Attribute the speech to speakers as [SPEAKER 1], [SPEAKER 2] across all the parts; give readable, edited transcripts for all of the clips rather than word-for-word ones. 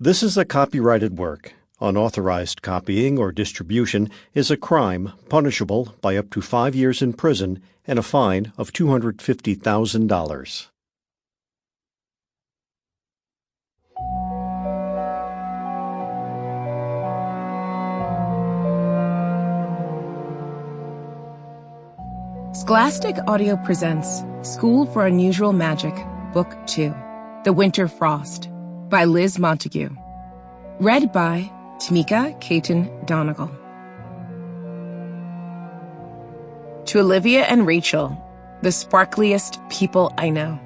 [SPEAKER 1] This is a copyrighted work. Unauthorized copying or distribution is a crime punishable by up to 5 years in prison and a fine of $250,000.
[SPEAKER 2] Scholastic Audio presents School for Unusual Magic, Book 2, The Winter Frost, by Liz Montague. Read by Tamika, Katon-Donegal. To Olivia and Rachel, the sparkliest people I know.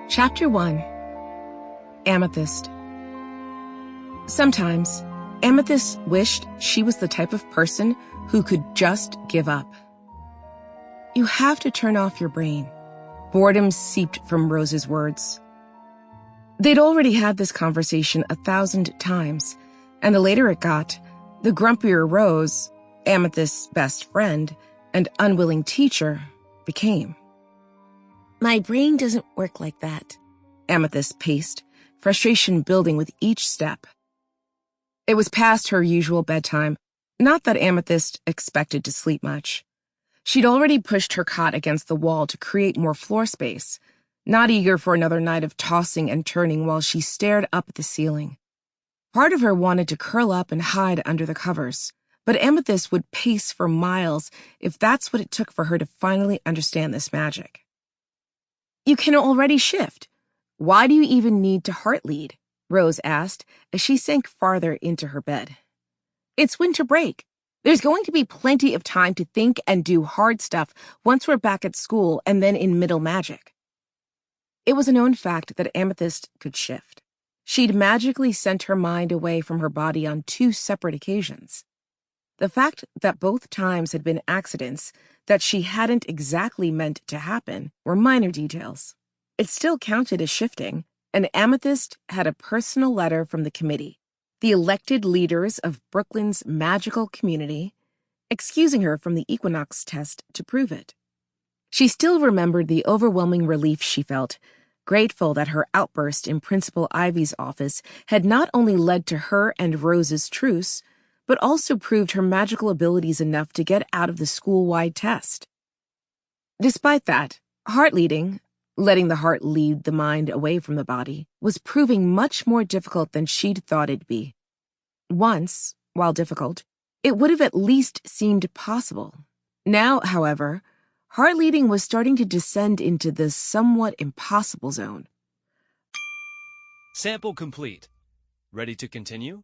[SPEAKER 2] Chapter 1. Amethyst. Sometimes, Amethyst wished she was the type of person who could just give up. You have to turn off your brain. Boredom seeped from Rose's words. They'd already had this conversation 1,000 times, and the later it got, the grumpier Rose, Amethyst's best friend and unwilling teacher, became. My brain doesn't work like that, Amethyst paced, frustration building with each step. It was past her usual bedtime, not that Amethyst expected to sleep much. She'd already pushed her cot against the wall to create more floor space, not eager for another night of tossing and turning while she stared up at the ceiling. Part of her wanted to curl up and hide under the covers, but Amethyst would pace for miles if that's what it took for her to finally understand this magic. You can already shift. Why do you even need to heart lead? Rose asked as she sank farther into her bed. It's winter break. There's going to be plenty of time to think and do hard stuff once we're back at school and then in middle magic. It was a known fact that Amethyst could shift. She'd magically sent her mind away from her body on 2 separate occasions. The fact that both times had been accidents that she hadn't exactly meant to happen were minor details. It still counted as shifting, and Amethyst had a personal letter from the committee, the elected leaders of Brooklyn's magical community, excusing her from the equinox test to prove it. She still remembered the overwhelming relief she felt, grateful that her outburst in Principal Ivy's office had not only led to her and Rose's truce, but also proved her magical abilities enough to get out of the school-wide test. Despite that, heart leading, letting the heart lead the mind away from the body, was proving much more difficult than she'd thought it'd be. Once, while difficult, it would have at least seemed possible. Now, however, heart leading was starting to descend into the somewhat impossible zone.
[SPEAKER 3] Sample complete. Ready to continue?